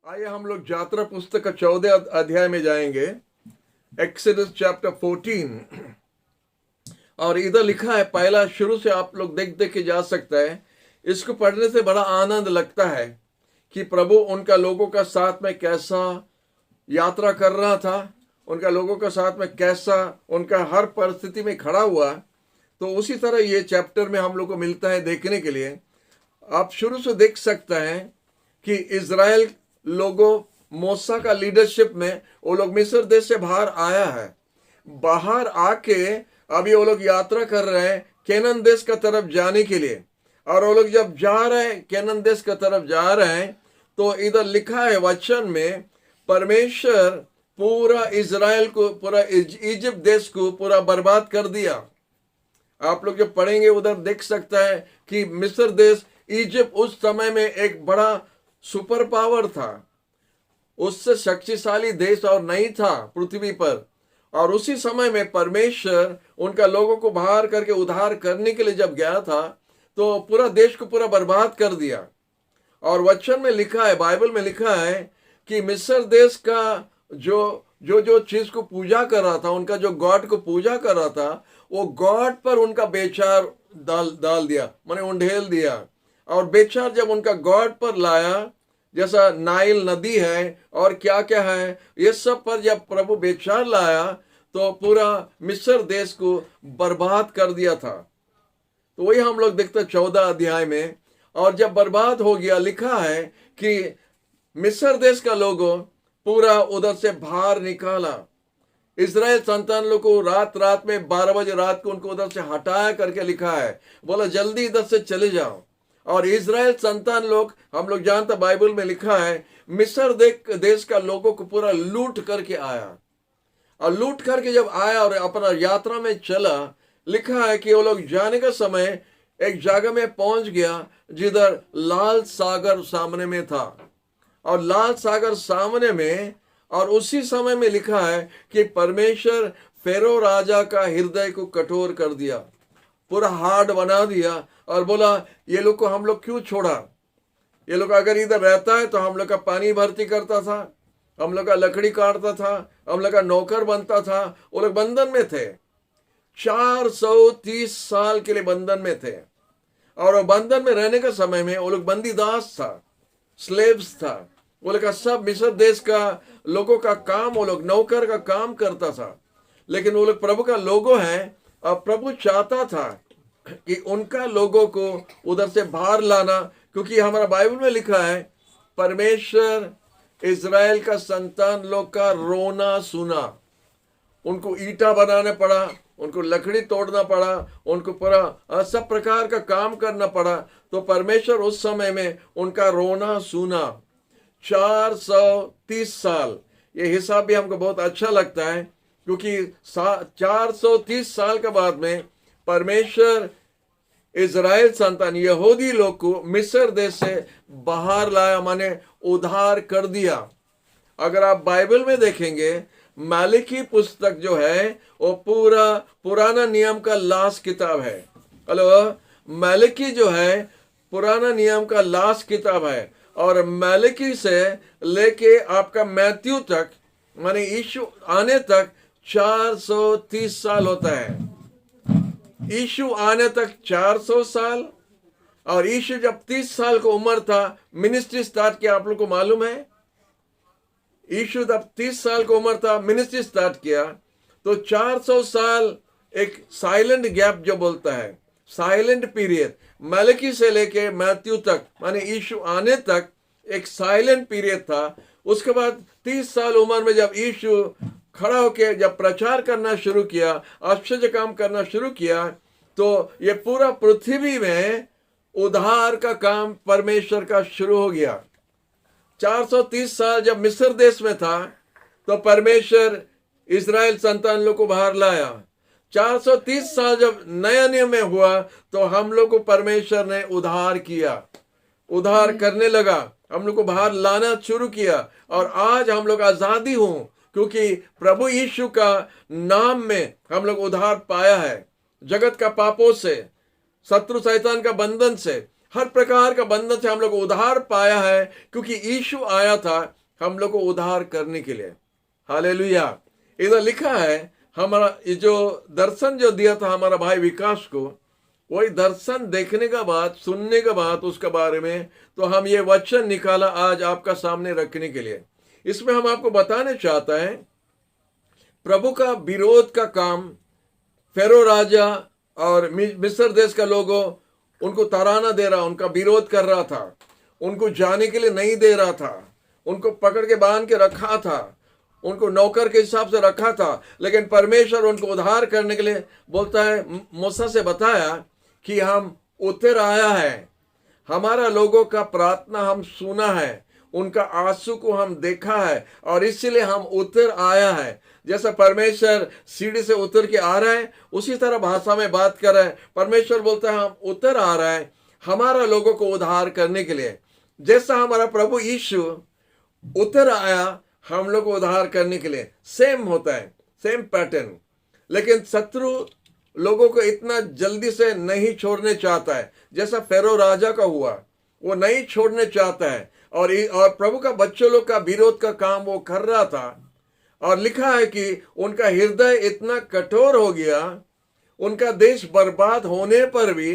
आइए हम लोग यात्रा पुस्तक का 14 अध्याय में जाएंगे। Exodus chapter 14। और इधर लिखा है, पहला शुरू से आप लोग देख देख के जा सकता है। इसको पढ़ने से बड़ा आनंद लगता है कि प्रभु उनका लोगों का साथ में कैसा यात्रा कर रहा था, उनका लोगों का साथ में कैसा उनका हर परिस्थिति में खड़ा हुआ। तो उसी तरह ये चैप्टर में हम लोग को मिलता है देखने के लिए। आप शुरू से देख सकते हैं कि इज़राइल लोगों मूसा का लीडरशिप में वो लोग मिस्र देश से बाहर आया है। बाहर आके अभी वो लोग यात्रा कर रहे हैं केनन देश का तरफ जाने के लिए। और वो लोग जब जा रहे हैं केनन देश का तरफ जा रहे हैं, तो इधर लिखा है वचन में, परमेश्वर पूरा इज़राइल को, पूरा इजिप्ट देश को पूरा बर्बाद कर दिया। आप लोग जब पढ़ेंगे उधर देख सकता है कि मिस्र देश, इजिप्ट उस समय में एक बड़ा सुपर पावर था, उससे शक्तिशाली देश और नहीं था पृथ्वी पर। और उसी समय में परमेश्वर उनका लोगों को बाहर करके उद्धार करने के लिए जब गया था, तो पूरा देश को पूरा बर्बाद कर दिया। और वचन में लिखा है, बाइबल में लिखा है कि मिस्र देश का जो जो जो चीज को पूजा कर रहा था, उनका जो गॉड को पूजा कर रहा था, वो गॉड पर उनका बेचार डाल दिया, माने उंडेल दिया। और बेचार जब उनका गॉड पर लाया, जैसा नाइल नदी है और क्या क्या है, ये सब पर जब प्रभु बेचार लाया, तो पूरा मिस्र देश को बर्बाद कर दिया था। तो वही हम लोग देखते 14 अध्याय में। और जब बर्बाद हो गया, लिखा है कि मिस्र देश का लोगों पूरा उधर से बाहर निकाला। इज़राइल संतान लोग को रात रात में 12 बजे रात को उनको उधर से हटाया करके लिखा है, बोला जल्दी इधर से चले जाओ। और इज़राइल संतान लोग, हम लोग जानते बाइबल में लिखा है, मिस्र देश का लोगों को पूरा लूट करके आया। और लूट करके जब आया और अपना यात्रा में चला, लिखा है कि वो लोग जाने का समय एक जगह में पहुंच गया जिधर लाल सागर सामने में था। और लाल सागर सामने में, और उसी समय में लिखा है कि परमेश्वर फेरो राजा का हृदय को कठोर कर दिया, पूरा हार्ड बना दिया। और बोला ये लोग को हम लोग क्यों छोड़ा, ये लोग अगर इधर रहता है तो हम लोग का पानी भर्ती करता था, हम लोग का लकड़ी काटता था, हम लोग का नौकर बनता था। वो लोग बंधन में थे, 430 साल के लिए बंधन में थे। और बंधन में रहने के समय में वो लोग बंदीदास था, स्लेव्स था। वो लोग का सब मिस्र देश का लोगों का काम, वो लोग नौकर का काम करता था। लेकिन वो लोग प्रभु का लोगो है, और प्रभु चाहता था कि उनका लोगों को उधर से बाहर लाना। क्योंकि हमारा बाइबल में लिखा है, परमेश्वर इज़राइल का संतान लोग का रोना सुना। उनको ईटा बनाने पड़ा, उनको लकड़ी तोड़ना पड़ा, उनको पूरा सब प्रकार का काम करना पड़ा। तो परमेश्वर उस समय में उनका रोना सुना। 430 साल, ये हिसाब भी हमको बहुत अच्छा लगता है, क्योंकि 430 साल के बाद में परमेश्वर इज़राइल संतान यहूदी लोग को मिस्र देश से बाहर लाया, माने उद्धार कर दिया। अगर आप बाइबल में देखेंगे, मालिकी पुस्तक जो है वो पूरा पुराना नियम का लास्ट किताब है। हेलो, मालिकी जो है पुराना नियम का लास्ट किताब है। और मालिकी से लेके आपका मैथ्यू तक, माने यीशु आने तक 430 साल होता है। यीशु आने तक 400 साल। और यीशु जब 30 साल की उम्र था, मिनिस्ट्री स्टार्ट किया। आप लोग को मालूम है, यीशु जब 30 साल की उम्र था, मिनिस्ट्री स्टार्ट किया। तो 400 साल एक साइलेंट गैप जो बोलता है, साइलेंट पीरियड, मलकी से लेके मैथ्यू तक, माने यीशु आने तक एक साइलेंट पीरियड था। उसके बाद 30 साल उम्र में जब यीशु खड़ा होकर जब प्रचार करना शुरू किया, आश्चर्य काम करना शुरू किया, तो ये पूरा पृथ्वी में उद्धार का काम परमेश्वर का शुरू हो गया। 430 साल जब मिस्र देश में था, तो परमेश्वर इज़राइल संतान लोग को बाहर लाया। 430 साल जब नया नियम में हुआ, तो हम लोग को परमेश्वर ने उद्धार किया, उद्धार करने लगा, हम लोग को बाहर लाना शुरू किया। और आज हम लोग आजादी हूं, क्योंकि प्रभु यीशु का नाम में हम लोग उद्धार पाया है। जगत का पापों से, शत्रु शैतान का बंधन से हर प्रकार का बंधन से हम लोग को उद्धार पाया है, क्योंकि यीशु आया था हम लोग को उद्धार करने के लिए। हालेलुया। इधर लिखा है, हमारा ये जो दर्शन जो दिया था हमारा भाई विकास को, वही दर्शन देखने का बाद, सुनने का बाद उसके बारे में, तो हम ये वचन निकाला आज आपका सामने रखने के लिए। इसमें हम आपको बताने चाहता है, प्रभु का विरोध का काम फेरो राजा और मिस्र देश का लोगों उनको तराना दे रहा, उनका विरोध कर रहा था, उनको जाने के लिए नहीं दे रहा था, उनको पकड़ के बांध के रखा था, उनको नौकर के हिसाब से रखा था। लेकिन परमेश्वर उनको उद्धार करने के लिए बोलता है, मूसा से बताया कि हम उतर आया है, हमारा लोगों का प्रार्थना हम सुना है, उनका आंसू को हम देखा है, और इसलिए हम उतर आया है। जैसा परमेश्वर सीढ़ी से उतर के आ रहा है, उसी तरह भाषा में बात कर रहा है। परमेश्वर बोलता है हम उतर आ रहा है हमारा लोगों को उद्धार करने के लिए। जैसा हमारा प्रभु यीशु उतर आया हम लोग को उद्धार करने के लिए, सेम होता है, सेम पैटर्न। लेकिन शत्रु लोगों को इतना जल्दी से नहीं छोड़ने चाहता है, जैसा फेरो राजा का हुआ, वो नहीं छोड़ने चाहता है। और प्रभु का बच्चों लोग का विरोध का काम वो कर रहा था। और लिखा है कि उनका हृदय इतना कठोर हो गया, उनका देश बर्बाद होने पर भी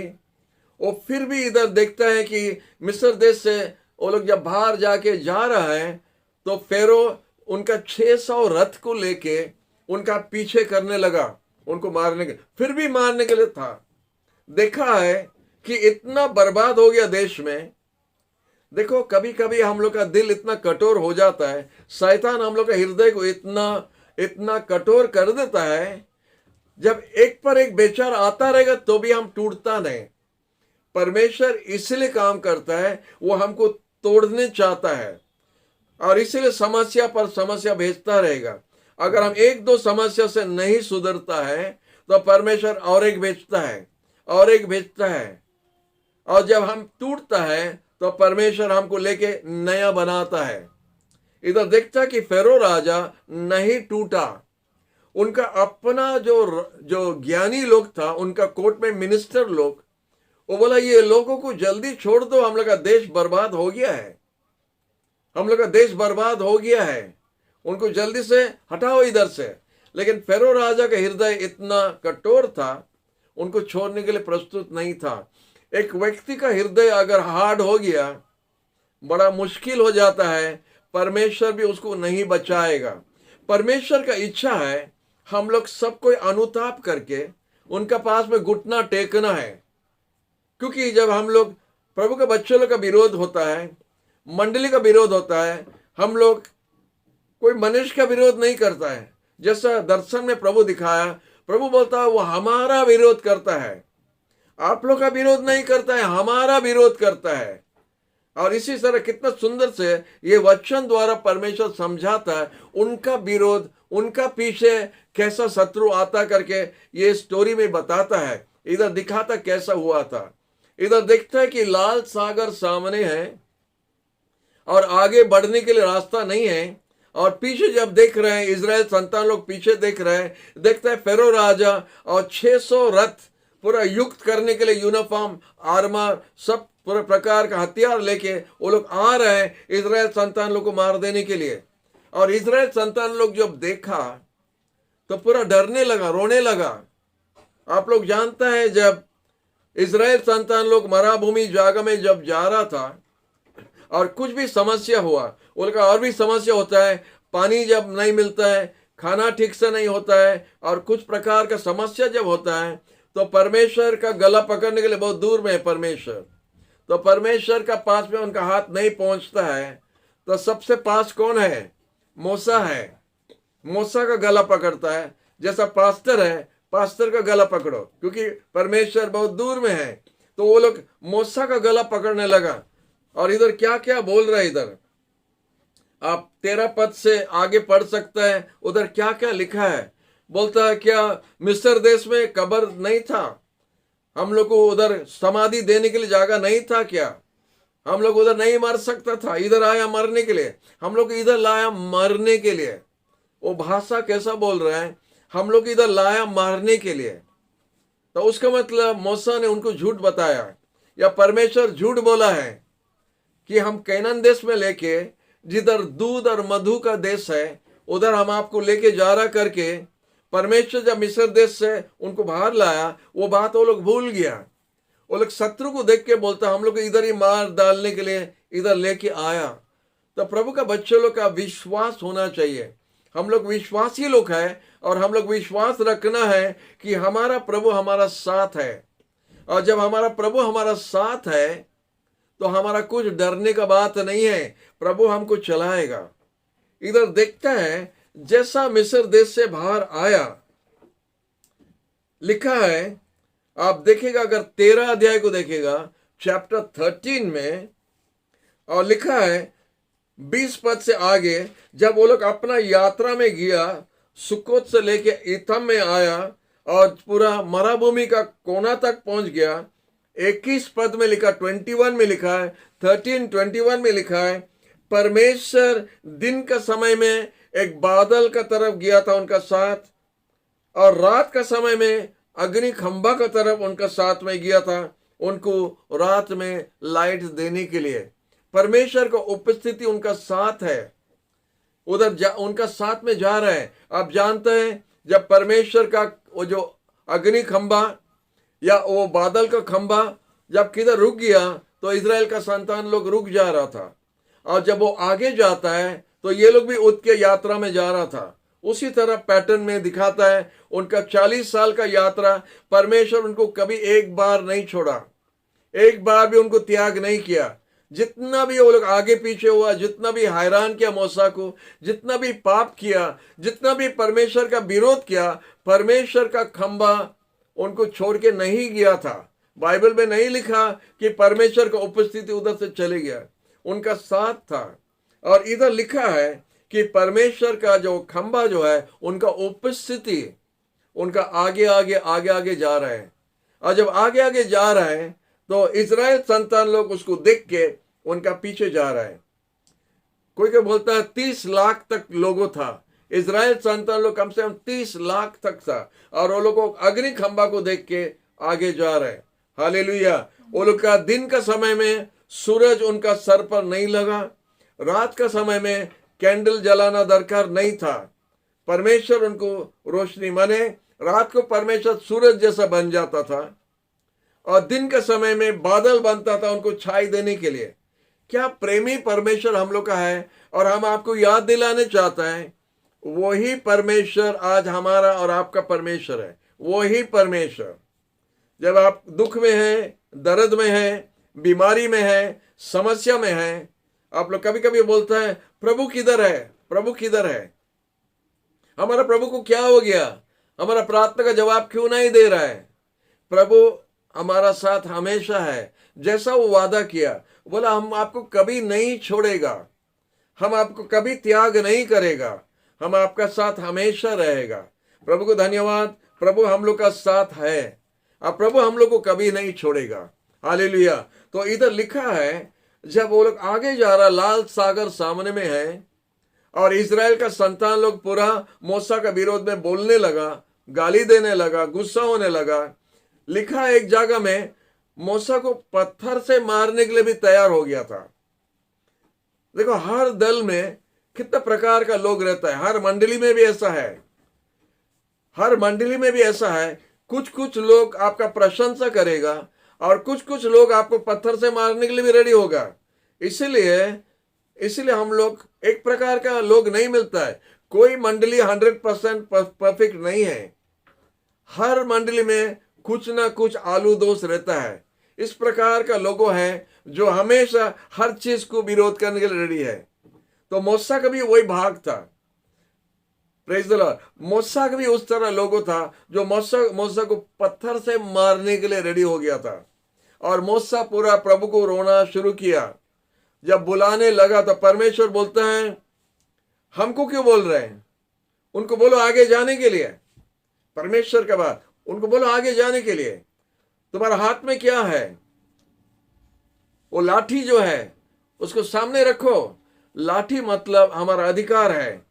वो फिर भी इधर देखता है कि मिस्र देश से वो लोग जब बाहर जाके जा रहा है, तो फेरो उनका 600 रथ को लेके उनका पीछे करने लगा, उनको मारने के, फिर भी मारने के लिए था। देखा है कि इतना बर्बाद हो गया देश में। देखो, कभी कभी हम लोग का दिल इतना कठोर हो जाता है, शैतान हम लोग का हृदय को इतना इतना कठोर कर देता है, जब एक पर एक बेचारा आता रहेगा तो भी हम टूटता नहीं। परमेश्वर इसलिए काम करता है, वो हमको तोड़ने चाहता है, और इसीलिए समस्या पर समस्या भेजता रहेगा। अगर हम एक दो समस्या से नहीं सुधरता है, तो परमेश्वर और एक भेजता है, और एक भेजता है, और जब हम टूटता है तो परमेश्वर हमको लेके नया बनाता है। इधर देखता कि फेरो राजा नहीं टूटा। उनका अपना जो ज्ञानी लोग था, उनका कोर्ट में मिनिस्टर लोग, वो बोला ये लोगों को जल्दी छोड़ दो, हम लोग का देश बर्बाद हो गया है, हम लोग का देश बर्बाद हो गया है, उनको जल्दी से हटाओ इधर से। लेकिन फेरो राजा का हृदय इतना कठोर था, उनको छोड़ने के लिए प्रस्तुत नहीं था। एक व्यक्ति का हृदय अगर हार्ड हो गया, बड़ा मुश्किल हो जाता है, परमेश्वर भी उसको नहीं बचाएगा। परमेश्वर का इच्छा है हम लोग सब कोई अनुताप करके उनका पास में घुटना टेकना है। क्योंकि जब हम लोग प्रभु के बच्चों लोग का विरोध होता है, मंडली का विरोध होता है, हम लोग कोई मनुष्य का विरोध नहीं करता है। जैसा दर्शन में प्रभु दिखाया, प्रभु बोलता है वो हमारा विरोध करता है, आप लोग का विरोध नहीं करता है, हमारा विरोध करता है। और इसी तरह कितना सुंदर से ये वचन द्वारा परमेश्वर समझाता है उनका विरोध, उनका पीछे कैसा शत्रु आता करके ये स्टोरी में बताता है। इधर दिखाता कैसा हुआ था। इधर देखता है कि लाल सागर सामने है और आगे बढ़ने के लिए रास्ता नहीं है, और पीछे जब देख रहे हैं इजराइल संतान लोग पीछे देख रहे हैं, देखता है फेरो राजा और 600 रथ पूरा युक्त करने के लिए यूनिफॉर्म, आर्मर, सब पूरे प्रकार का हथियार लेके वो लोग आ रहे हैं इजराइल संतान लोग को मार देने के लिए। और इजराइल संतान लोग जब देखा तो पूरा डरने लगा, रोने लगा। आप लोग जानते हैं जब इजराइल संतान लोग मरुभूमि जगह में जब जा रहा था और कुछ भी समस्या हुआ, उनका और भी समस्या होता है, पानी जब नहीं मिलता है, खाना ठीक से नहीं होता है, और कुछ प्रकार का समस्या जब होता है, तो परमेश्वर का गला पकड़ने के लिए बहुत दूर में है परमेश्वर, तो परमेश्वर का पास में उनका हाथ नहीं पहुंचता है। तो सबसे पास कौन है? मूसा है। मूसा का गला पकड़ता है। जैसा पास्टर है, पास्टर का गला पकड़ो, क्योंकि परमेश्वर बहुत दूर में है। तो वो लोग मूसा का गला पकड़ने लगा। और इधर क्या क्या बोल रहा है, इधर आप 13 पद से आगे पढ़ सकते हैं, उधर क्या क्या लिखा है। बोलता है क्या मिस्र देश में कब्र नहीं था? हम लोग को उधर समाधि देने के लिए जगह नहीं था क्या? हम लोग उधर नहीं मर सकता था? इधर आया मरने के लिए, हम लोग इधर लाया मरने के लिए। वो भाषा कैसा बोल रहा है, हम लोग इधर लाया मारने के लिए। तो उसका मतलब मूसा ने उनको झूठ बताया या परमेश्वर झूठ बोला है कि हम कैनान देश में लेके, जिधर दूध और मधु का देश है, उधर हम आपको लेके जा रहा करके परमेश्वर जब मिस्र देश से उनको बाहर लाया, वो बात वो लोग भूल गया। वो लोग शत्रु को देख के बोलता हम लोग इधर ही मार डालने के लिए इधर लेके आया। तो प्रभु का बच्चे लोग का विश्वास होना चाहिए। हम लोग विश्वासी लोग हैं और हम लोग विश्वास रखना है कि हमारा प्रभु हमारा साथ है। और जब हमारा प्रभु हमारा साथ है तो हमारा कुछ डरने का बात नहीं है, प्रभु हमको चलाएगा। इधर देखता है जैसा मिस्र देश से बाहर आया, लिखा है, आप देखेगा अगर 13 अध्याय को देखेगा चैप्टर 13 में, और लिखा है 20 पद से आगे, जब वो लोग अपना यात्रा में गया, सुकोत से लेके इथम में आया और पूरा मरुभूमि का कोना तक पहुंच गया। 21 पद में लिखा, 21 में लिखा है, 13:21 में लिखा है, परमेश्वर दिन का समय में एक बादल का तरफ गया था उनका साथ, और रात का समय में अग्नि खंभा का तरफ उनका साथ में गया था, उनको रात में लाइट देने के लिए। परमेश्वर का उपस्थिति उनका साथ है, उधर उनका साथ में जा रहा है। आप जानते हैं जब परमेश्वर का वो जो अग्नि खंभा या वो बादल का खंभा जब किधर रुक गया तो इजराइल का संतान लोग रुक जा रहा था, और जब वो आगे जाता है तो ये लोग भी उठ के यात्रा में जा रहा था। उसी तरह पैटर्न में दिखाता है उनका 40 साल का यात्रा, परमेश्वर उनको कभी एक बार नहीं छोड़ा, एक बार भी उनको त्याग नहीं किया। जितना भी वो लोग आगे पीछे हुआ, जितना भी हैरान किया मूसा को, जितना भी पाप किया, जितना भी परमेश्वर का विरोध किया, परमेश्वर का खंभा उनको छोड़ के नहीं गया था। बाइबल में नहीं लिखा कि परमेश्वर का उपस्थिति उधर से चले गया, उनका साथ था। और इधर लिखा है कि परमेश्वर का जो खंभा जो है, उनका उपस्थिति उनका आगे आगे आगे आगे जा रहा है। और जब आगे आगे जा रहा है तो इजराइल संतान लोग उसको देख के उनका पीछे जा रहा है। कोई बोलता है 30 लाख तक लोगों था, इजराइल संतान लोग कम से कम 30 लाख तक था, और वो लोग अग्नि खंभा को देख के आगे जा रहे हैं। हालेलुया। वो लोग का दिन का समय में सूरज उनका सर पर नहीं लगा, रात का समय में कैंडल जलाना दरकार नहीं था। परमेश्वर उनको रोशनी माने, रात को परमेश्वर सूरज जैसा बन जाता था, और दिन के समय में बादल बनता था उनको छाई देने के लिए। क्या प्रेमी परमेश्वर हम लोग का है। और हम आपको याद दिलाने चाहता है, वही परमेश्वर आज हमारा और आपका परमेश्वर है। वही परमेश्वर जब आप दुख में हैं, दर्द में हैं, बीमारी में हैं, समस्या में हैं, आप लोग कभी कभी बोलते हैं प्रभु किधर है, प्रभु किधर है, हमारा प्रभु को क्या हो गया, हमारा प्रार्थना का जवाब क्यों नहीं दे रहा है। प्रभु हमारा साथ हमेशा है, जैसा वो वादा किया, बोला हम आपको कभी नहीं छोड़ेगा, हम आपको कभी त्याग नहीं करेगा, हम आपका साथ हमेशा रहेगा। प्रभु को धन्यवाद, प्रभु हम लोग का साथ है, अब प्रभु हम लोग को कभी नहीं छोड़ेगा। हालेलुया। तो इधर लिखा है जब वो लोग आगे जा रहा, लाल सागर सामने में है, और इजराइल का संतान लोग पूरा मूसा का विरोध में बोलने लगा, गाली देने लगा, गुस्सा होने लगा। लिखा है एक जगह में मूसा को पत्थर से मारने के लिए भी तैयार हो गया था। देखो हर दल में कितने प्रकार का लोग रहता है, हर मंडली में भी ऐसा है, हर मंडली में भी ऐसा है। कुछ कुछ लोग आपका प्रशंसा करेगा और कुछ कुछ लोग आपको पत्थर से मारने के लिए भी रेडी होगा। इसीलिए हम लोग एक प्रकार का लोग नहीं मिलता है। कोई मंडली 100% परफेक्ट नहीं है, हर मंडली में कुछ ना कुछ आलू दोष रहता है। इस प्रकार का लोगों है जो हमेशा हर चीज को विरोध करने के लिए रेडी है। तो मूसा का भी वही भाग था। Praise the Lord. मूसा का भी उस तरह लोगों था जो मूसा को पत्थर से मारने के लिए रेडी हो गया था। और मूसा पूरा प्रभु को रोना शुरू किया। जब बुलाने लगा तो परमेश्वर बोलता है हमको क्यों बोल रहे हैं, उनको बोलो आगे जाने के लिए। परमेश्वर का बात, उनको बोलो आगे जाने के लिए। तुम्हारा हाथ में क्या है, वो लाठी जो है उसको सामने रखो। लाठी मतलब हमारा अधिकार है।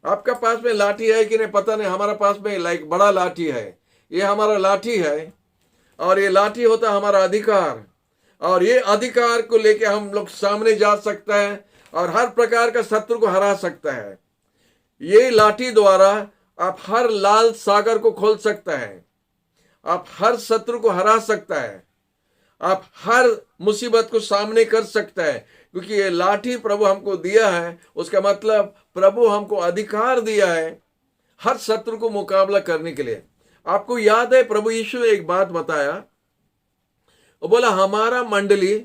आपका पास में लाठी है कि नहीं पता नहीं, हमारा पास में लाइक बड़ा लाठी है, ये हमारा लाठी है, और ये लाठी होता है हमारा अधिकार। और ये अधिकार को लेके हम लोग सामने जा सकता है और हर प्रकार का शत्रु को हरा सकता है। ये लाठी द्वारा आप हर लाल सागर को खोल सकता है, आप हर शत्रु को हरा सकता है, आप हर मुसीबत को सामने कर सकता है, क्योंकि ये लाठी प्रभु हमको दिया है। उसका मतलब प्रभु हमको अधिकार दिया है हर शत्रु को मुकाबला करने के लिए। आपको याद है प्रभु यीशु ने एक बात बताया, वो बोला हमारा मंडली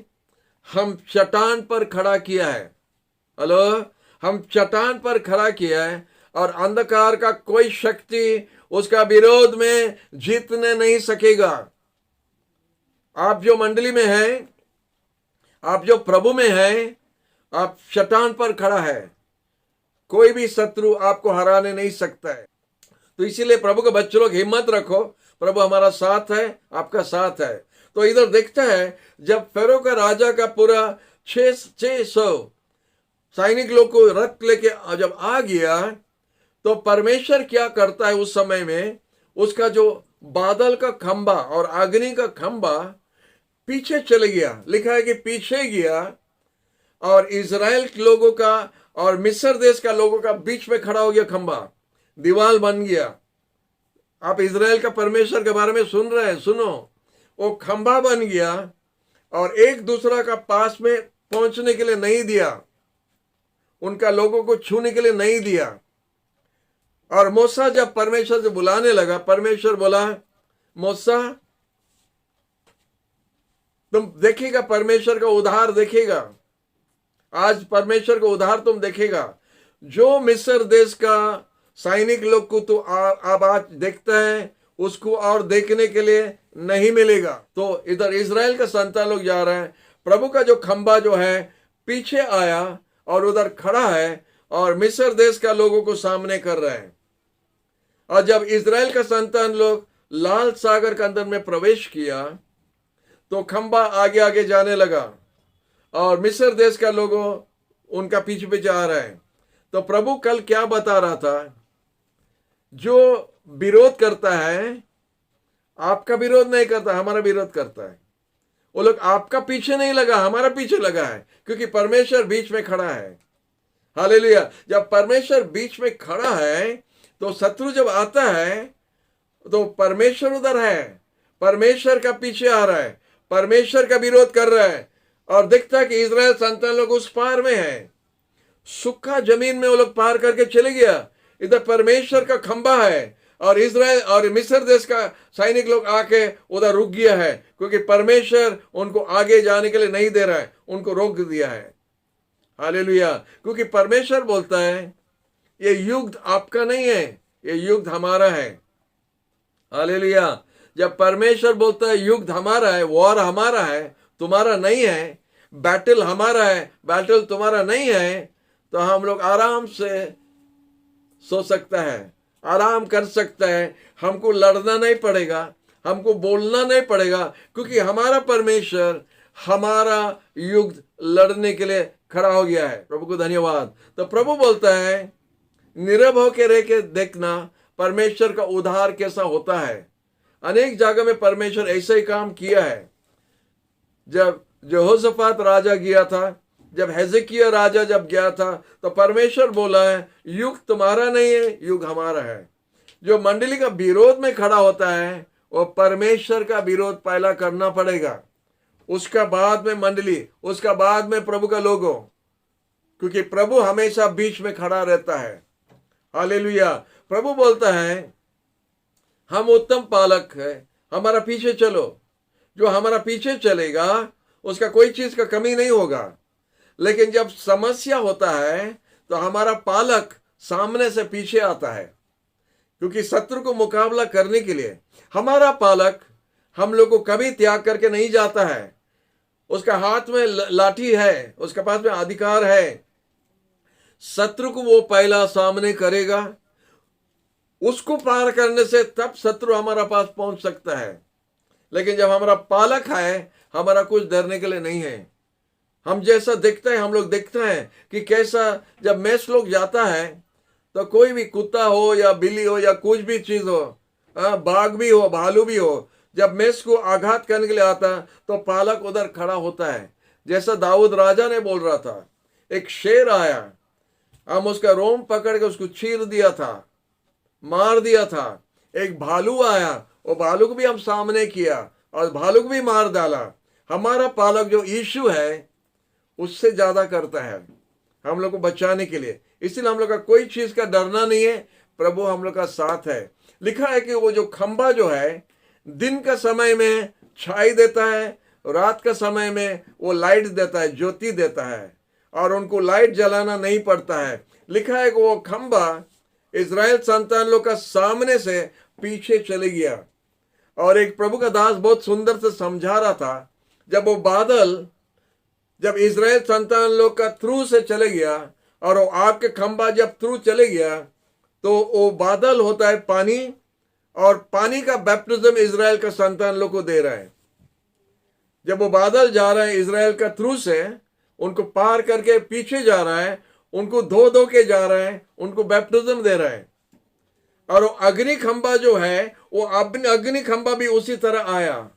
हम चट्टान पर खड़ा किया है। हेलो, हम चट्टान पर खड़ा किया है और अंधकार का कोई शक्ति उसका विरोध में जीतने नहीं सकेगा। आप जो मंडली में हैं, आप जो प्रभु में हैं, आप चट्टान पर खड़ा है, कोई भी शत्रु आपको हराने नहीं सकता है। तो इसीलिए प्रभु के बच्चों लोग हिम्मत रखो, प्रभु हमारा साथ है, आपका साथ है। तो इधर देखता है जब फेरो का राजा का पूरा 600 सैनिक लोग को रथ लेके जब आ गया, तो परमेश्वर क्या करता है उस समय में, उसका जो बादल का खंबा और अग्नि का खंबा पीछे चले गया। लिखा है कि पीछे गया और इजराइल के लोगों का और मिस्र देश का लोगों का बीच में खड़ा हो गया खंबा, दीवार बन गया। आप इजराइल का परमेश्वर के बारे में सुन रहे हैं, सुनो, वो खंबा बन गया और एक दूसरा का पास में पहुंचने के लिए नहीं दिया, उनका लोगों को छूने के लिए नहीं दिया। और मूसा जब परमेश्वर से बुलाने लगा, परमेश्वर बोला मूसा तुम देखेगा परमेश्वर का उद्धार देखेगा, आज परमेश्वर का उद्धार तुम देखेगा। जो मिस्र देश का सैनिक लोग को तो अब आज देखता है, उसको और देखने के लिए नहीं मिलेगा। तो इधर इजराइल का संतान लोग जा रहे हैं, प्रभु का जो खंबा जो है पीछे आया और उधर खड़ा है और मिस्र देश का लोगों को सामने कर रहे हैं। और जब इजराइल का संतान लोग लाल सागर के अंदर में प्रवेश किया, तो खंबा आगे आगे जाने लगा और मिस्र देश का लोगों उनका पीछे पीछे आ रहे हैं। तो प्रभु कल क्या बता रहा था, जो विरोध करता है आपका विरोध नहीं करता, हमारा विरोध करता है। वो लोग आपका पीछे नहीं लगा, हमारा पीछे लगा है, क्योंकि परमेश्वर बीच में खड़ा है। हालेलुया। जब परमेश्वर बीच में खड़ा है तो शत्रु जब आता है तो परमेश्वर उधर है, परमेश्वर का पीछे आ रहा है, परमेश्वर का विरोध कर रहा है। और दिखता है कि इजराइल संतान लोग उस पार में है, सूखा जमीन में वो लोग पार करके चले गया। इधर परमेश्वर का खंबा है और इजराइल और मिस्र देश का सैनिक लोग आके उधर रुक गया है, क्योंकि परमेश्वर उनको आगे जाने के लिए नहीं दे रहा है, उनको रोक दिया है। हालेलुया। क्योंकि परमेश्वर बोलता है ये युद्ध आपका नहीं है, ये युद्ध हमारा है। हालेलुया। जब परमेश्वर बोलता है युद्ध हमारा है, वॉर हमारा है, तुम्हारा नहीं है, बैटल हमारा है, बैटल तुम्हारा नहीं है, तो हम लोग आराम से सो सकता है, आराम कर सकता है। हमको लड़ना नहीं पड़ेगा, हमको बोलना नहीं पड़ेगा, क्योंकि हमारा परमेश्वर हमारा युद्ध लड़ने के लिए खड़ा हो गया है। प्रभु को धन्यवाद। तो प्रभु बोलता है नीरव होकर रह के देखना परमेश्वर का उद्धार कैसा होता है। अनेक जगह में परमेश्वर ऐसा ही काम किया है। जब यहोशापात राजा गया था, जब हेzeकिय्याह राजा जब गया था, तो परमेश्वर बोला है युग तुम्हारा नहीं है, युग हमारा है। जो मंडली का विरोध में खड़ा होता है वो परमेश्वर का विरोध पहला करना पड़ेगा, उसका बाद में मंडली, उसका बाद में प्रभु का लोगों, क्योंकि प्रभु हमेशा बीच में खड़ा रहता है। हालेलुया। प्रभु बोलता है हम उत्तम पालक है, हमारा पीछे चलो। जो हमारा पीछे चलेगा उसका कोई चीज का कमी नहीं होगा। लेकिन जब समस्या होता है तो हमारा पालक सामने से पीछे आता है, क्योंकि शत्रु को मुकाबला करने के लिए हमारा पालक हम लोग को कभी त्याग करके नहीं जाता है। उसका हाथ में लाठी है, उसके पास में अधिकार है। शत्रु को वो पहला सामने करेगा, उसको पार करने से तब शत्रु हमारा पास पहुंच सकता है। लेकिन जब हमारा पालक है, हमारा कुछ डरने के लिए नहीं है। हम जैसा देखते हैं, हम लोग देखते हैं कि कैसा जब मैच लोग जाता है तो कोई भी कुत्ता हो या बिल्ली हो या कुछ भी चीज हो, बाघ भी हो, भालू भी हो, जब मेष को आघात करने के लिए आता तो पालक उधर खड़ा होता है। जैसा दाऊद राजा ने बोल रहा था, एक शेर आया, हम उसका रोम पकड़ के उसको चीर दिया था, मार दिया था। एक भालू आया, वो भालू को भी हम सामने किया और भालू को भी मार डाला। हमारा पालक जो यीशु है उससे ज्यादा करता है हम लोग को बचाने के लिए। इसीलिए हम लोग का कोई चीज का डरना नहीं है, प्रभु हम लोग का साथ है। लिखा है कि वो जो खंबा जो है दिन का समय में छाई देता है, रात का समय में वो लाइट देता है, ज्योति देता है, और उनको लाइट जलाना नहीं पड़ता है। लिखा है कि वो खंबा इज़राइल संतान लोग का सामने से पीछे चले गया। और एक प्रभु का दास बहुत सुंदर से समझा रहा था, जब वो बादल जब इज़राइल संतान लोग का थ्रू से चले गया और वो आग के खंबा जब थ्रू चले गया तो वो बादल होता है पानी, और पानी का बैप्टिज्म इज़राइल का संतान लोग को दे रहा है। जब वो बादल जा रहा है इज़राइल का थ्रू से, उनको पार करके पीछे जा रहा है, उनको धो धो के जा रहा है, उनको बैप्टिज्म दे रहा है। और वो अग्नि खंबा जो है वो अग्नि खंबा भी उसी तरह आया,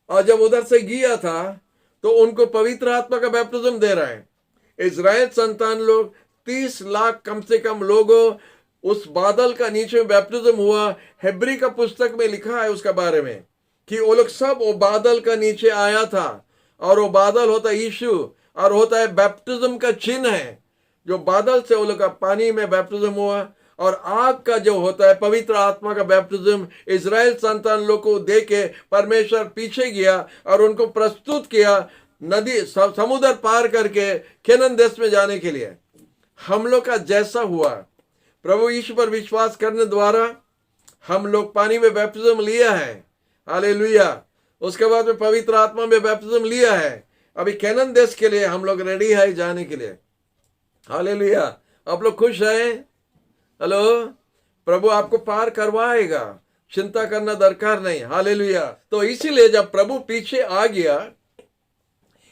और जब उधर से गया था तो उनको पवित्र आत्मा का बैप्टिज्म दे रहा है। इज़राइल संतान लोग 30 लाख कम से कम लोगों उस बादल का नीचे बैप्टिज्म हुआ। हेब्री का पुस्तक में लिखा है उसका बारे में कि वो लोग सब वो बादल का नीचे आया था, और वो बादल होता है यीशु, और होता है बैप्टिज्म का चिन्ह है। जो बादल से वो लोग का पानी में बैप्टिज्म हुआ, और आग का जो होता है पवित्र आत्मा का बैप्टिज्म इज़राइल संतान लोग को दे के परमेश्वर पीछे गया और उनको प्रस्तुत किया नदी समुद्र पार करके केनन देश में जाने के लिए। हम लोग का जैसा हुआ, प्रभु यीशु पर विश्वास करने द्वारा हम लोग पानी में बैप्टिज्म लिया है, हालेलुया। उसके बाद में पवित्र आत्मा में बैप्टिज्म लिया है। अभी केनन देश के लिए हम लोग रेडी है जाने के लिए, हालेलुया। आप लोग खुश हैं? हेलो, प्रभु आपको पार करवाएगा, चिंता करना दरकार नहीं, हालेलुया। तो इसीलिए जब प्रभु पीछे आ गया,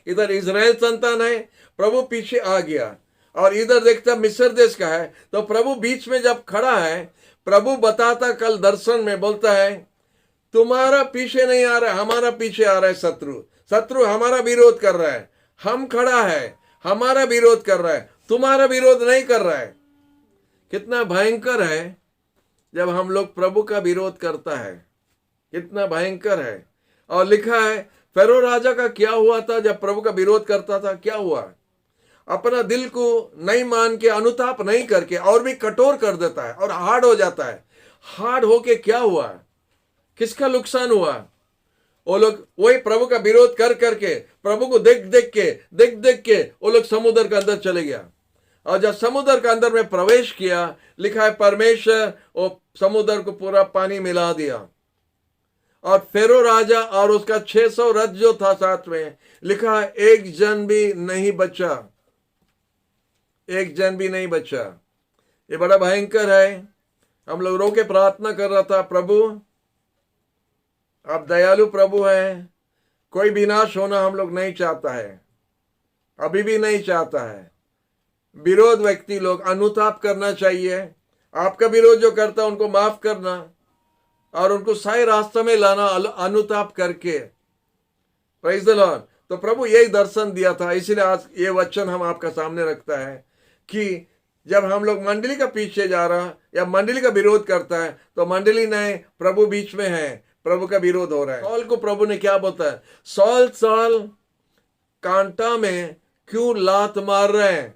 इधर इज़राइल संतान है, प्रभु पीछे आ गया, और इधर देखता मिस्र देश का है, तो प्रभु बीच में जब खड़ा है, प्रभु बताता कल दर्शन में बोलता है, तुम्हारा पीछे नहीं आ रहा है, हमारा पीछे आ रहा है शत्रु। शत्रु हमारा विरोध कर रहा है, हम खड़ा है, हमारा विरोध कर रहा है, तुम्हारा विरोध नहीं कर रहा है। कितना भयंकर है जब हम लोग प्रभु का विरोध करता है, कितना भयंकर है। और लिखा है फेरो राजा का क्या हुआ था जब प्रभु का विरोध करता था, क्या हुआ? अपना दिल को नहीं मान के, अनुताप नहीं करके और भी कठोर कर देता है और हार्ड हो जाता है। हार्ड होके क्या हुआ? किसका नुकसान हुआ? वो लोग वही प्रभु का विरोध कर करके, प्रभु को देख देख के वो लोग समुद्र के अंदर चले गया। और जब समुद्र के अंदर में प्रवेश किया, लिखा है परमेश्वर वो समुद्र को पूरा पानी मिला दिया, और फेरो राजा और उसका 600 रथ जो था साथ में, लिखा है एक जन भी नहीं बचा, एक जन भी नहीं बचा। ये बड़ा भयंकर है। हम लोग रो के प्रार्थना कर रहा था, प्रभु आप दयालु प्रभु हैं, कोई विनाश होना हम लोग नहीं चाहता है, अभी भी नहीं चाहता है। विरोध व्यक्ति लोग अनुताप करना चाहिए, आपका विरोध जो करता है उनको माफ करना और उनको सही रास्ते में लाना अनुताप करके। Praise the Lord. तो प्रभु यही दर्शन दिया था, इसीलिए आज ये वचन हम आपका सामने रखता है कि जब हम लोग मंडली का पीछे जा रहा या मंडली का विरोध करता है तो मंडली नहीं, प्रभु बीच में है, प्रभु का विरोध हो रहा है। सॉल को प्रभु ने क्या बताया? सॉल सॉल कांटा में क्यों लात मार रहे हैं?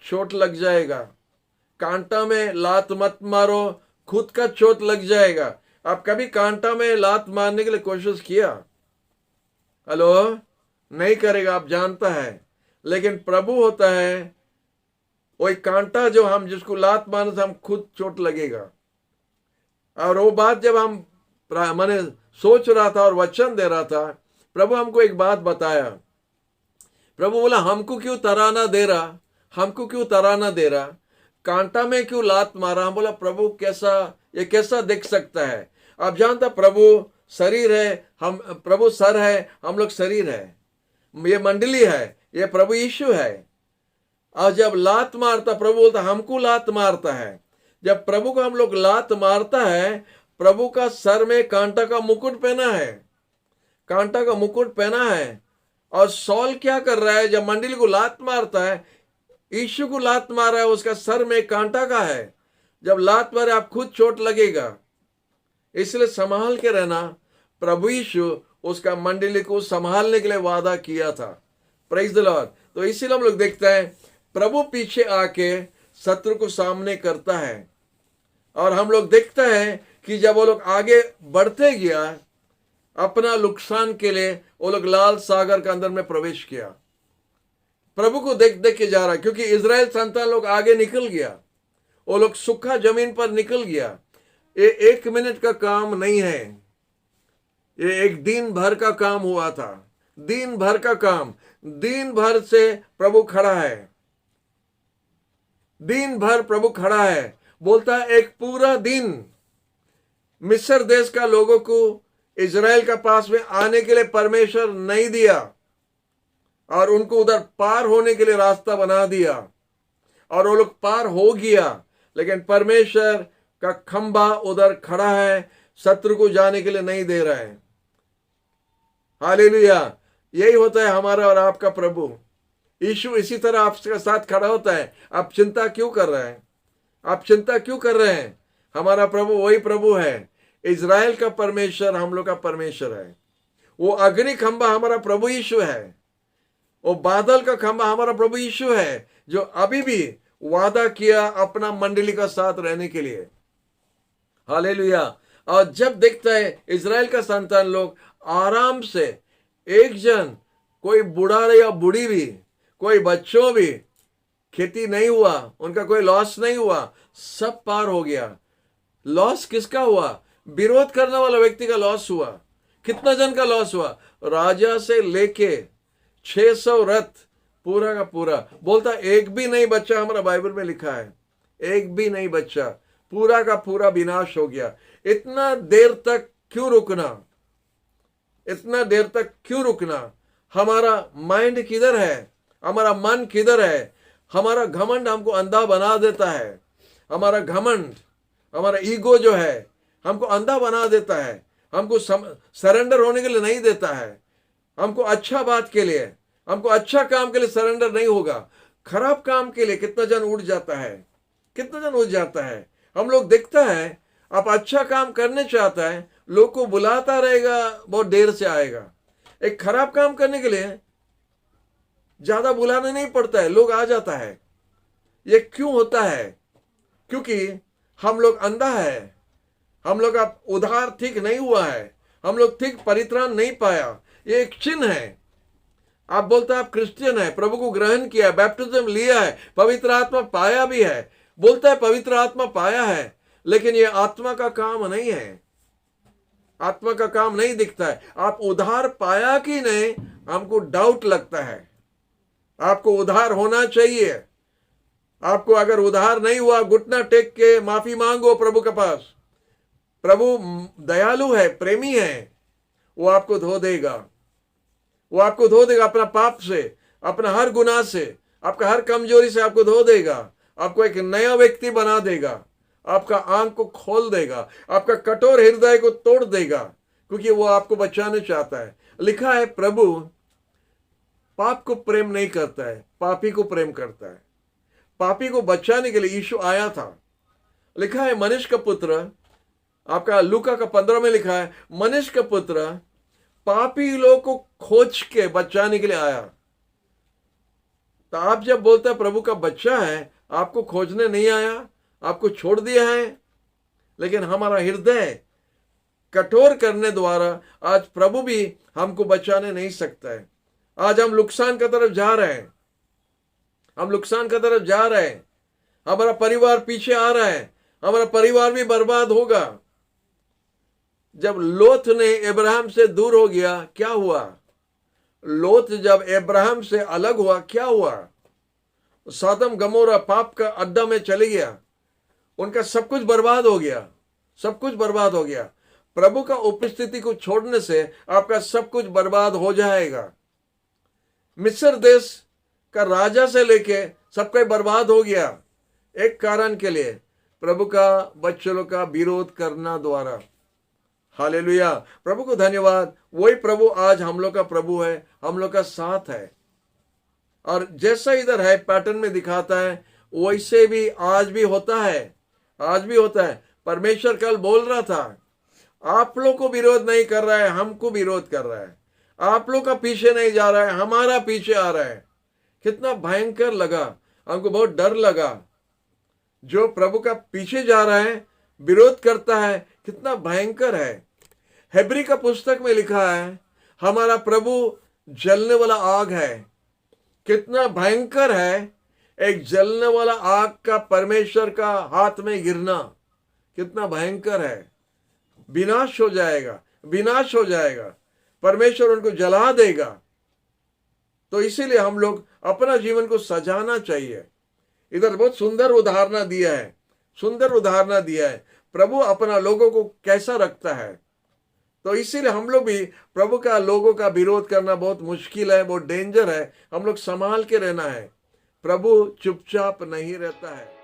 चोट लग जाएगा। कांटा में लात मत मारो, खुद का चोट लग जाएगा। आप कभी कांटा में लात मारने के लिए कोशिश किया? हेलो, नहीं करेगा, आप जानता है। लेकिन प्रभु होता है वही कांटा जो हम जिसको लात मारने से हम खुद चोट लगेगा। और वो बात जब हम मैंने सोच रहा था और वचन दे रहा था, प्रभु हमको एक बात बताया। प्रभु बोला हमको क्यों तराना दे रहा, हमको क्यों तराना दे रहा, कांटा में क्यों लात मारा? हम बोला प्रभु ये कैसा दिख सकता है? आप जानता प्रभु शरीर है, हम प्रभु सर है, हम लोग शरीर है, ये मंडली है, ये प्रभु यीशु है। और जब लात मारता, प्रभु बोलता हमको लात मारता है। जब प्रभु को हम लोग लात मारता है, प्रभु का सर में कांटा का मुकुट पहना है, कांटा का मुकुट पहना है। और सॉल क्या कर रहा है? जब मंडली को लात मारता है, यीशु को लात मारा है, उसका सर में कांटा का है। जब लात मारे आप खुद चोट लगेगा, इसलिए संभाल के रहना। प्रभु यीशु उसका मंडली को संभालने के लिए वादा किया था। Praise the Lord. तो इसीलिए हम लोग देखते हैं प्रभु पीछे आके शत्रु को सामने करता है। और हम लोग देखते हैं कि जब वो लोग आगे बढ़ते गया अपना नुकसान के लिए, वो लोग लाल सागर के अंदर में प्रवेश किया। प्रभु को देख देख के जा रहा है, क्योंकि इजराइल संतान लोग आगे निकल गया, वो लोग सूखा जमीन पर निकल गया। ये 1 मिनट का काम नहीं है, ये एक दिन भर का काम हुआ था। दिन भर का काम, दिन भर से प्रभु खड़ा है, दिन भर प्रभु खड़ा है। बोलता है एक पूरा दिन मिस्र देश का लोगों को इजराइल का पास में आने के लिए परमेश्वर नहीं दिया, और उनको उधर पार होने के लिए रास्ता बना दिया, और वो लोग पार हो गया। लेकिन परमेश्वर का खंबा उधर खड़ा है, शत्रु को जाने के लिए नहीं दे रहा है। हालेलुया। यही होता है हमारा और आपका प्रभु यीशु, इसी तरह आपके साथ खड़ा होता है। आप चिंता क्यों कर रहे हैं? आप चिंता क्यों कर रहे हैं? हमारा प्रभु वही प्रभु है, इजराइल का परमेश्वर हम लोग का परमेश्वर है। वो अग्नि खंबा हमारा प्रभु यीशु है, वो बादल का खंबा हमारा प्रभु यीशु है, जो अभी भी वादा किया अपना मंडली का साथ रहने के लिए। हालेलुया। और जब देखता है इजराइल का संतान लोग आराम से, एक जन, कोई बूढ़ा या बूढ़ी भी, कोई बच्चों भी, खेती नहीं हुआ, उनका कोई लॉस नहीं हुआ, सब पार हो गया। लॉस किसका हुआ? विरोध करने वाला व्यक्ति का लॉस हुआ। कितना जन का लॉस हुआ? राजा से लेके 600 रथ, पूरा का पूरा। बोलता एक भी नहीं बच्चा, हमारा बाइबल में लिखा है, एक भी नहीं बच्चा, पूरा का पूरा विनाश हो गया। इतना देर तक क्यों रुकना? इतना देर तक क्यों रुकना? हमारा माइंड किधर है? हमारा मन किधर है? हमारा घमंड हमको अंधा बना देता है। हमारा घमंड, हमारा ईगो जो है हमको अंधा बना देता है, हमको सरेंडर होने के लिए नहीं देता है। हमको अच्छा बात के लिए, हमको अच्छा काम के लिए सरेंडर नहीं होगा, खराब काम के लिए कितना जन उड़ जाता है, कितना जन उड़ जाता है। हम लोग देखता है आप अच्छा काम करने चाहता है, लोग को बुलाता रहेगा, बहुत देर से आएगा। एक खराब काम करने के लिए ज्यादा बुलाना नहीं पड़ता है, लोग आ जाता है। ये क्यों होता है? क्योंकि हम लोग अंधा है, हम लोग का उद्धार ठीक नहीं हुआ है, हम लोग ठीक परित्राण नहीं पाया। ये एक चिन्ह है। आप बोलते हैं आप क्रिश्चियन है, प्रभु को ग्रहण किया है, बैप्टिज्म लिया है, पवित्र आत्मा पाया भी है, बोलता है पवित्र आत्मा पाया है, लेकिन ये आत्मा का काम नहीं है, आत्मा का काम नहीं दिखता है। आप उद्धार पाया कि नहीं, हमको डाउट लगता है। आपको उद्धार होना चाहिए। आपको अगर उद्धार नहीं हुआ, घुटना टेक के माफी मांगो प्रभु के पास। प्रभु दयालु है, प्रेमी है, वो आपको धो देगा, वो आपको धो देगा अपना पाप से, अपना हर गुनाह से, आपका हर कमजोरी से आपको धो देगा, आपको एक नया व्यक्ति बना देगा, आपका आंख को खोल देगा, आपका कठोर हृदय को तोड़ देगा, क्योंकि वो आपको बचाने चाहता है। लिखा है प्रभु पाप को प्रेम नहीं करता है, पापी को प्रेम करता है। पापी को बचाने के लिए यीशु आया था। लिखा है मनुष्य का पुत्र, आपका लूका का 15 में लिखा है, मनुष्य का पुत्र पापी लोग को खोज के बचाने के लिए आया। तो आप जब बोलते हैं प्रभु का बच्चा है, आपको खोजने नहीं आया, आपको छोड़ दिया है। लेकिन हमारा हृदय कठोर करने द्वारा आज प्रभु भी हमको बचाने नहीं सकता है। आज हम नुकसान की तरफ जा रहे हैं, हम नुकसान की तरफ जा रहे हैं। हमारा परिवार पीछे आ रहा है, हमारा परिवार भी बर्बाद होगा। जब लोथ ने अब्राहम से दूर हो गया, क्या हुआ? लोथ जब अब्राहम से अलग हुआ, क्या हुआ? सदोम गमोरा पाप का अड्डा में चले गया, उनका सब कुछ बर्बाद हो गया, सब कुछ बर्बाद हो गया। प्रभु का उपस्थिति को छोड़ने से आपका सब कुछ बर्बाद हो जाएगा। मिस्र देश का राजा से लेके सबका बर्बाद हो गया, एक कारण के लिए, प्रभु का बच्चों का विरोध करना द्वारा। हालेलुया, प्रभु को धन्यवाद। वही प्रभु आज हम लोग का प्रभु है, हम लोग का साथ है। और जैसा इधर है पैटर्न में दिखाता है, वैसे भी आज भी होता है, आज भी होता है। परमेश्वर कल बोल रहा था, आप लोग को विरोध नहीं कर रहा है, हमको विरोध कर रहा है। आप लोग का पीछे नहीं जा रहा है, हमारा पीछे आ रहा है। कितना भयंकर लगा, हमको बहुत डर लगा। जो प्रभु का पीछे जा रहा है, विरोध करता है, कितना भयंकर है। हेब्री का पुस्तक में लिखा है, हमारा प्रभु जलने वाला आग है। कितना भयंकर है एक जलने वाला आग का परमेश्वर का हाथ में गिरना, कितना भयंकर है। विनाश हो जाएगा, विनाश हो जाएगा, परमेश्वर उनको जला देगा। तो इसीलिए हम लोग अपना जीवन को सजाना चाहिए। इधर बहुत सुंदर उदाहरण दिया है, सुंदर उदाहरण दिया है प्रभु अपना लोगों को कैसा रखता है। तो इसीलिए हम लोग भी प्रभु का लोगों का विरोध करना बहुत मुश्किल है, बहुत डेंजर है। हम लोग संभाल के रहना है। प्रभु चुपचाप नहीं रहता है।